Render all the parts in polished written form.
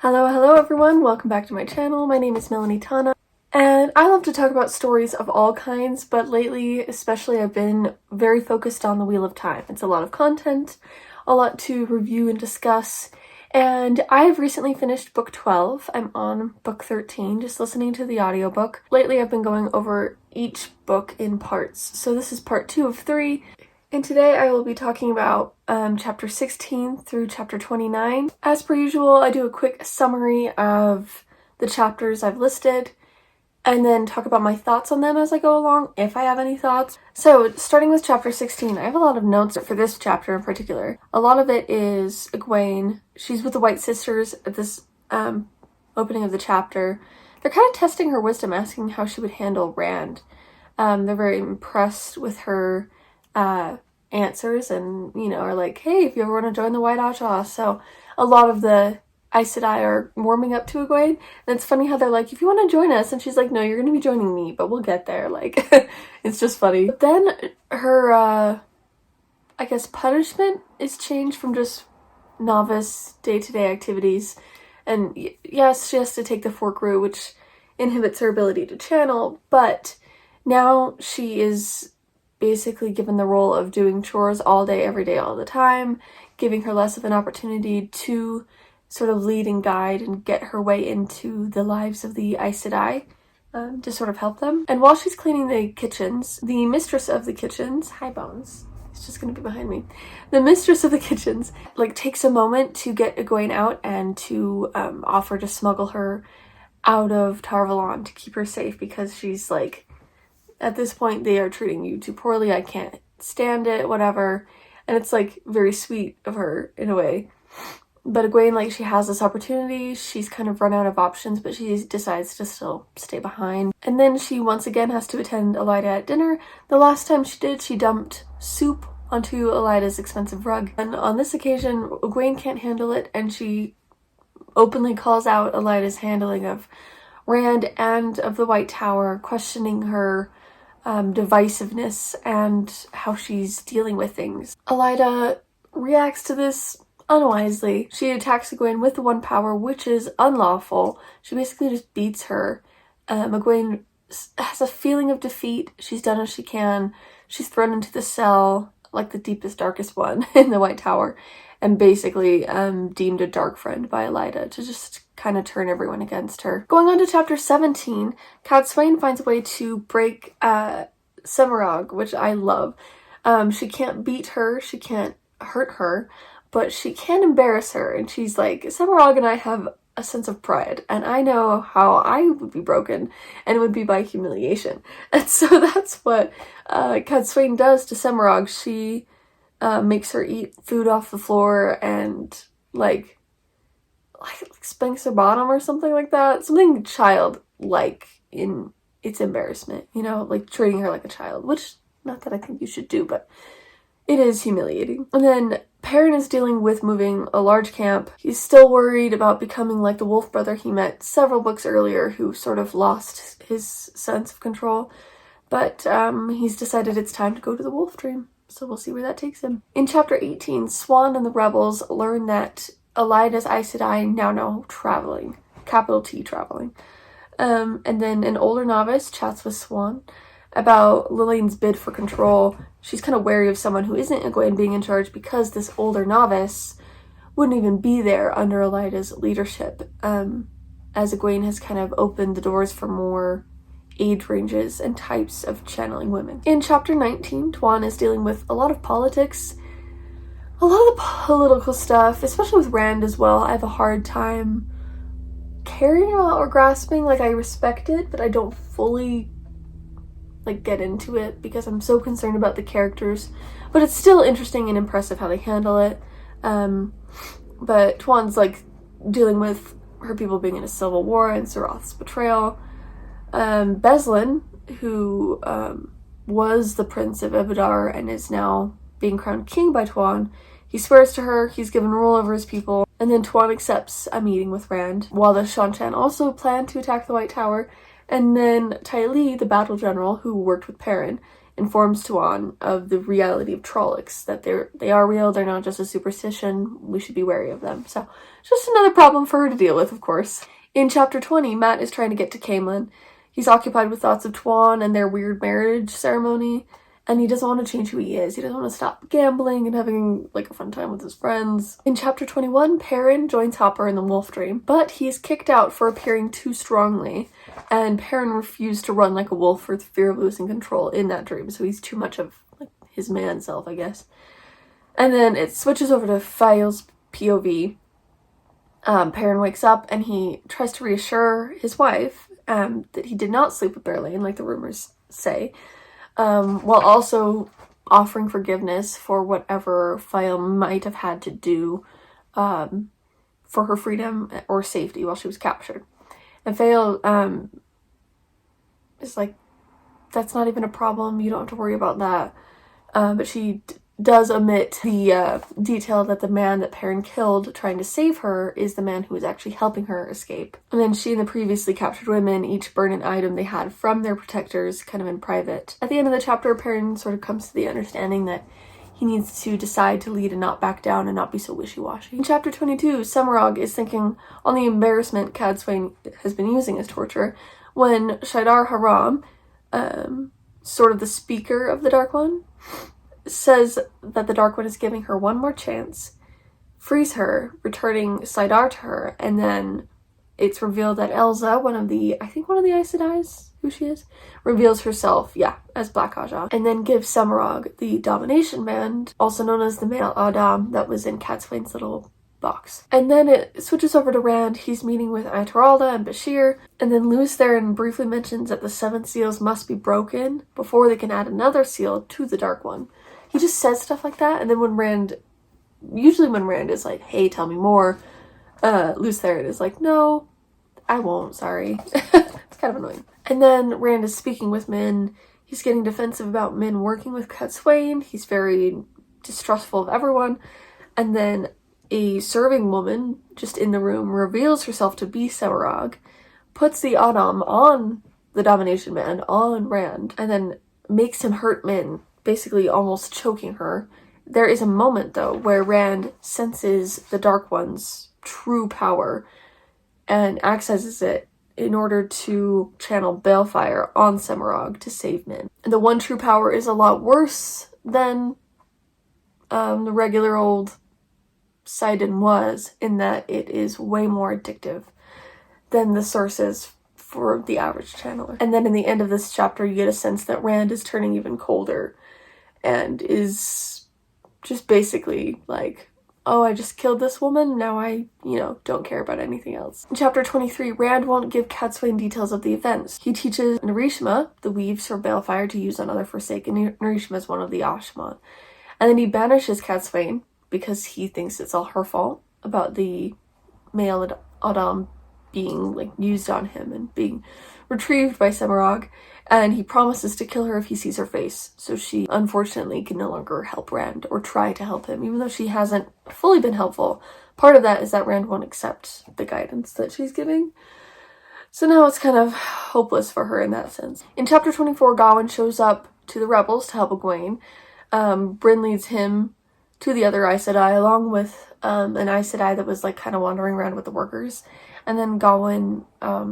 Hello everyone, welcome back to my channel. My name is Melanie Tana, and I love to talk about stories of all kinds, but lately especially I've been very focused on the Wheel of Time. It's a lot of content, a lot to review and discuss, and I've recently finished book 12. I'm on book 13, just listening to the audiobook. Lately I've been going over each book in parts, so this is part 2 of 3. And today I will be talking about chapter 16 through chapter 29. As per usual, I do a quick summary of the chapters I've listed and then talk about my thoughts on them as I go along, if I have any thoughts. So, starting with chapter 16, I have a lot of notes for this chapter in particular. A lot of it is Egwene. She's with the White Sisters at this opening of the chapter. They're kind of testing her wisdom, asking how she would handle Rand. They're very impressed with her answers and, are like, hey, if you ever want to join the White Outlaws. So a lot of the Aes Sedai are warming up to Egwene, and it's funny how they're like, if you want to join us, and she's like, no, you're going to be joining me, but we'll get there. Like, it's just funny. But then her, I guess, punishment is changed from just novice day-to-day activities, and yes, she has to take the Fork Root, which inhibits her ability to channel, but now she is basically given the role of doing chores all day, every day, all the time, giving her less of an opportunity to sort of lead and guide and get her way into the lives of the Aes Sedai, to sort of help them. And while she's cleaning the kitchens, the mistress of the kitchens, hi Bones, it's just gonna be behind me, the mistress of the kitchens, takes a moment to get Egwene out and to offer to smuggle her out of Tar Valon to keep her safe, because she's like, at this point, they are treating you too poorly, I can't stand it, whatever. And it's, very sweet of her, in a way. But Egwene, she has this opportunity, she's kind of run out of options, but she decides to still stay behind. And then she once again has to attend Elaida at dinner. The last time she did, she dumped soup onto Elaida's expensive rug. And on this occasion, Egwene can't handle it, and she openly calls out Elaida's handling of Rand and of the White Tower, questioning her divisiveness and how she's dealing with things. Elaida reacts to this unwisely. She attacks Egwene with the One Power, which is unlawful. She basically just beats her. Egwene has a feeling of defeat. She's done as she can. She's thrown into the cell, the deepest, darkest one in the White Tower, and basically deemed a dark friend by Elaida to just kind of turn everyone against her. Going on to chapter 17, Cadsuane finds a way to break Semirhage, which I love. She can't beat her, she can't hurt her, but she can embarrass her, and she's like, Semirhage and I have a sense of pride, and I know how I would be broken, and it would be by humiliation. And so that's what Cadsuane does to Semirhage. She makes her eat food off the floor and spanks her bottom or something like that. Something childlike in its embarrassment, treating her like a child, which, not that I think you should do, but it is humiliating. And then Perrin is dealing with moving a large camp. He's still worried about becoming like the wolf brother he met several books earlier, who sort of lost his sense of control, but he's decided it's time to go to the Wolf Dream. So we'll see where that takes him. In chapter 18, Swan and the rebels learn that Elaida's Aes Sedai now know traveling, capital T traveling. And then an older novice chats with Swan about Lillian's bid for control. She's kind of wary of someone who isn't Egwene being in charge, because this older novice wouldn't even be there under Elaida's leadership, as Egwene has kind of opened the doors for more age ranges and types of channeling women. In chapter 19, Tuan is dealing with a lot of politics, a lot of the political stuff, especially with Rand as well. I have a hard time carrying out or grasping. I respect it, but I don't fully get into it because I'm so concerned about the characters. But it's still interesting and impressive how they handle it. But Tuan's dealing with her people being in a civil war and Sarath's betrayal. Beslin, who was the Prince of Ebadar and is now being crowned king by Tuan, he swears to her, he's given rule over his people, and then Tuan accepts a meeting with Rand, while the Seanchan also plan to attack the White Tower. And then Ty Lee, the battle general who worked with Perrin, informs Tuan of the reality of Trollocs, that they are real, they're not just a superstition, we should be wary of them. So, just another problem for her to deal with, of course. In chapter 20, Mat is trying to get to Caemlyn. He's occupied with thoughts of Tuan and their weird marriage ceremony, and he doesn't want to change who he is. He doesn't want to stop gambling and having, like, a fun time with his friends. In chapter 21, Perrin joins Hopper in the Wolf Dream, but he is kicked out for appearing too strongly, and Perrin refused to run like a wolf for fear of losing control in that dream, so he's too much of, like, his man self, I guess. And then it switches over to Faile's POV. Perrin wakes up and he tries to reassure his wife that he did not sleep with Berlain, like the rumors say, while also offering forgiveness for whatever Faile might have had to do for her freedom or safety while she was captured. And Faile is like, that's not even a problem, you don't have to worry about that. But she does omit the detail that the man that Perrin killed trying to save her is the man who was actually helping her escape. And then she and the previously captured women each burn an item they had from their protectors, kind of in private. At the end of the chapter, Perrin sort of comes to the understanding that he needs to decide to lead and not back down and not be so wishy-washy. In chapter 22, Semirhage is thinking on the embarrassment Cadsuane has been using as torture when Shaidar Haram, sort of the speaker of the Dark One, says that the Dark One is giving her one more chance, frees her, returning Saidar to her, and then it's revealed that Elsa, one of the Aes Sedais, who she is, reveals herself, as Black Aja, and then gives Semirhage the Domination Band, also known as the Male Adam, that was in Cadsuane's little box. And then it switches over to Rand. He's meeting with Aitoralda and Bashir, and then Lews Therin briefly mentions that the 7 seals must be broken before they can add another seal to the Dark One. He just says stuff like that, and then when Rand is like, hey, tell me more, Lews Therin is like, no, I won't, sorry. It's kind of annoying. And then Rand is speaking with Min. He's getting defensive about Min working with Cadsuane. He's very distrustful of everyone. And then a serving woman, just in the room, reveals herself to be Semirhage, puts the Adam on the Domination Band, on Rand, and then makes him hurt Min, basically almost choking her. There is a moment, though, where Rand senses the Dark One's true power and accesses it in order to channel Balefire on Semirhage to save Min. And the one true power is a lot worse than the regular old Sidon was, in that it is way more addictive than the sources for the average channeler. And then in the end of this chapter, you get a sense that Rand is turning even colder and is just basically like, oh, I just killed this woman, now I, don't care about anything else. In chapter 23, Rand won't give Cadsuane details of the events. He teaches Narishma the weaves for Balefire to use on other Forsaken. Narishma is one of the Ashman. And then he banishes Cadsuane because he thinks it's all her fault about the male Adam being used on him and being retrieved by Semirhage, and he promises to kill her if he sees her face, so she unfortunately can no longer help Rand or try to help him, even though she hasn't fully been helpful. Part of that is that Rand won't accept the guidance that she's giving, so now it's kind of hopeless for her in that sense. In chapter 24, Gawain shows up to the rebels to help Egwene. Bryn leads him to the other Aes Sedai, along with an Aes Sedai that was kind of wandering around with the workers. And then Gawain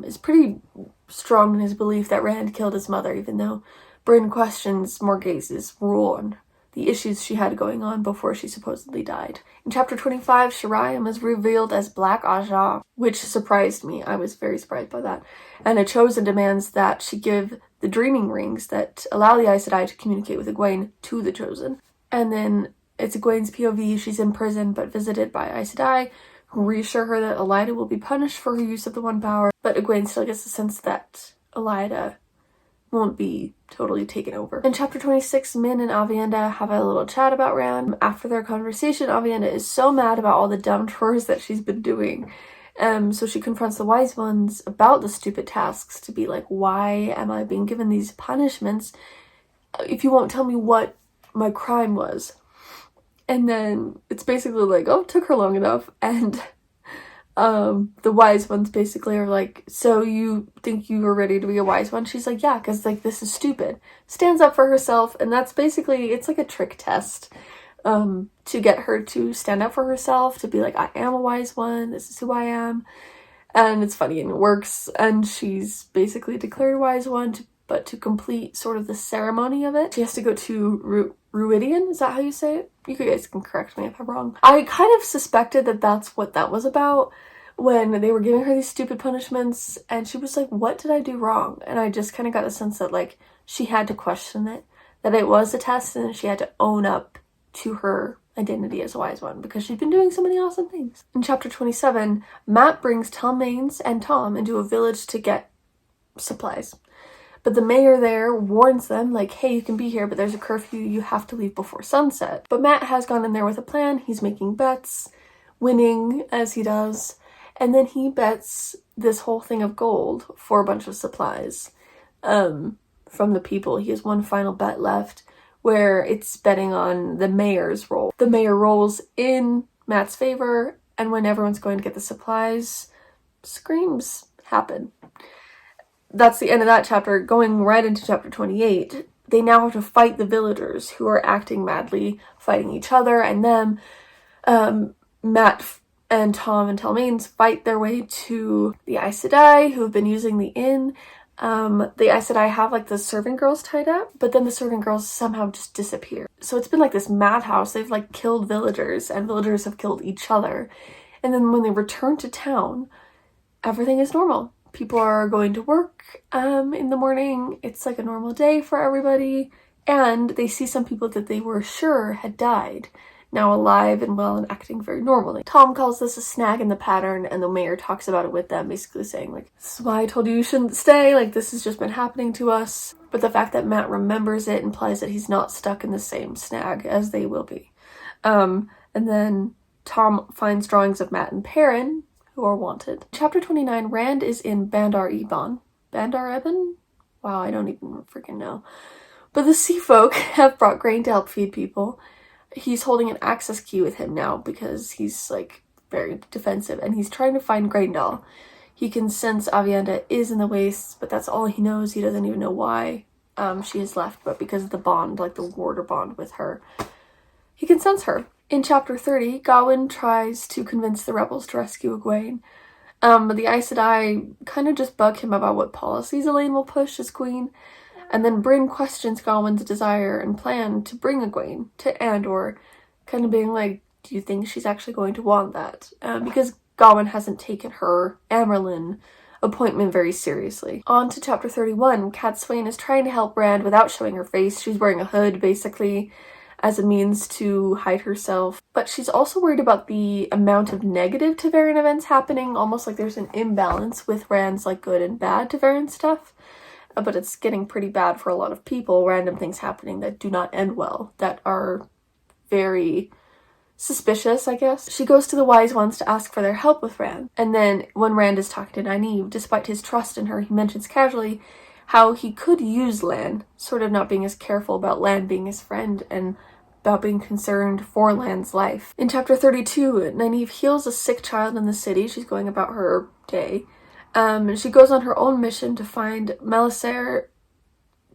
is pretty strong in his belief that Rand killed his mother, even though Bryn questions Morghase's rule on the issues she had going on before she supposedly died. In chapter 25, Shirayim is revealed as Black Aja, which surprised me. I was very surprised by that. And a Chosen demands that she give the dreaming rings that allow the Aes Sedai to communicate with Egwene to the Chosen. And then it's Egwene's POV. She's in prison but visited by Aes Sedai, who reassure her that Elaida will be punished for her use of the One Power, but Egwene still gets the sense that Elaida won't be totally taken over. In chapter 26, Min and Aviendha have a little chat about Rand. After their conversation, Aviendha is so mad about all the dumb chores that she's been doing. So she confronts the Wise Ones about the stupid tasks to be like, why am I being given these punishments if you won't tell me what my crime was? And then it's basically like, oh, it took her long enough. And The wise ones basically are like, so you think you were ready to be a wise one? She's like, yeah, because like this is stupid. Stands up for herself, and that's basically, it's like a trick test to get her to stand up for herself, to be like, I am a wise one, this is who I am. And it's funny, and it works, and she's basically declared a wise one, but to complete sort of the ceremony of it, she has to go to Ruidian, is that how you say it? You guys can correct me if I'm wrong. I kind of suspected that that's what that was about when they were giving her these stupid punishments, and she was like, what did I do wrong? And I just kind of got the sense that like she had to question it, that it was a test, and she had to own up to her identity as a wise one because she'd been doing so many awesome things. In chapter 27, Mat brings Telmaines and Tom into a village to get supplies. But the mayor there warns them, like, hey, you can be here, but there's a curfew, you have to leave before sunset. But Mat has gone in there with a plan. He's making bets, winning as he does, and then he bets this whole thing of gold for a bunch of supplies from the people. He has one final bet left, where it's betting on the mayor's roll. The mayor rolls in Mat's favor, and when everyone's going to get the supplies, screams happen. That's the end of that chapter. Going right into chapter 28, they now have to fight the villagers who are acting madly, fighting each other and them. Mat and Tom and Telmaines fight their way to the Aes Sedai, who have been using the inn. The Aes Sedai have like the servant girls tied up, but then the servant girls somehow just disappear. So it's been like this madhouse. They've like killed villagers, and villagers have killed each other. And then when they return to town, everything is normal. People are going to work in the morning. It's like a normal day for everybody. And they see some people that they were sure had died, now alive and well and acting very normally. Tom calls this a snag in the pattern, and the mayor talks about it with them, basically saying like, this is why I told you you shouldn't stay, like this has just been happening to us. But the fact that Mat remembers it implies that he's not stuck in the same snag as they will be. And then Tom finds drawings of Mat and Perrin, who are wanted. Chapter 29, Rand is in Bandar Eban. Bandar Eben? Wow, I don't even freaking know. But the sea folk have brought grain to help feed people. He's holding an access key with him now because he's like very defensive, and he's trying to find Graendal. He can sense Aviendha is in the wastes, but that's all he knows. He doesn't even know why she has left, but because of the bond, like the warder bond with her, he can sense her. In chapter 30, Gawain tries to convince the rebels to rescue Egwene. But the Aes Sedai kind of just bug him about what policies Elaine will push as queen. And then Bryn questions Gawain's desire and plan to bring Egwene to Andor, kind of being like, do you think she's actually going to want that? Because Gawain hasn't taken her Amyrlin appointment very seriously. On to chapter 31, Cadsuane is trying to help Rand without showing her face. She's wearing a hood, basically, as a means to hide herself. But she's also worried about the amount of negative Ta'veren events happening, almost like there's an imbalance with Rand's like good and bad Ta'veren stuff. But it's getting pretty bad for a lot of people, random things happening that do not end well, that are very suspicious, I guess. She goes to the wise ones to ask for their help with Rand. And then when Rand is talking to Nynaeve, despite his trust in her, he mentions casually how he could use Lan, sort of not being as careful about Lan being his friend and about being concerned for Lan's life. In chapter 32, Nynaeve heals a sick child in the city. She's going about her day. And she goes on her own mission to find Melissaire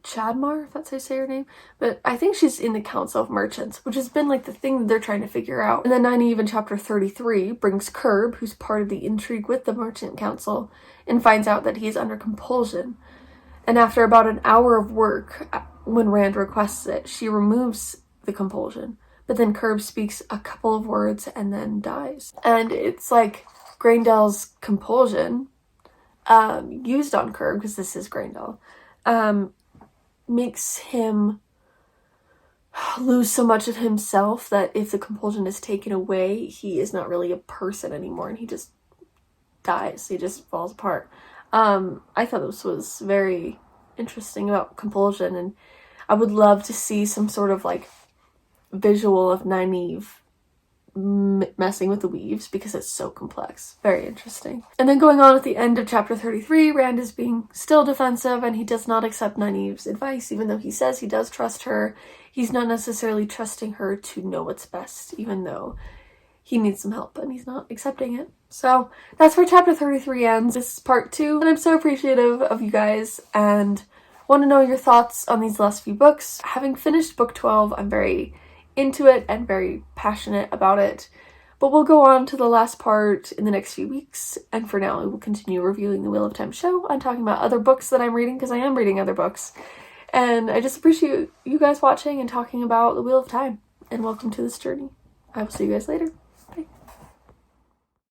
Chadmar, if that's how you say her name. But I think she's in the Council of Merchants, which has been like the thing that they're trying to figure out. And then Nynaeve in chapter 33 brings Curb, who's part of the intrigue with the Merchant Council, and finds out that he is under compulsion. And after about an hour of work, when Rand requests it, she removes the compulsion. But then Curb speaks a couple of words and then dies. And it's like Graendal's compulsion, used on Curb, because this is Graendal, makes him lose so much of himself that if the compulsion is taken away, he is not really a person anymore, and he just dies. He just falls apart. I thought this was very interesting about compulsion, and I would love to see some sort of like visual of Nynaeve messing with the weaves, because it's so complex. Very interesting. And then going on at the end of chapter 33, Rand is being still defensive, and he does not accept Nynaeve's advice, even though he says he does trust her. He's not necessarily trusting her to know what's best, even though he needs some help and he's not accepting it. So that's where chapter 33 ends. This is part 2, and I'm so appreciative of you guys and want to know your thoughts on these last few books. Having finished book 12, I'm very into it and very passionate about it. But we'll go on to the last part in the next few weeks, and for now I will continue reviewing the Wheel of Time show and talking about other books that I'm reading, because I am reading other books. And I just appreciate you guys watching and talking about the Wheel of Time, and welcome to this journey. I will see you guys later.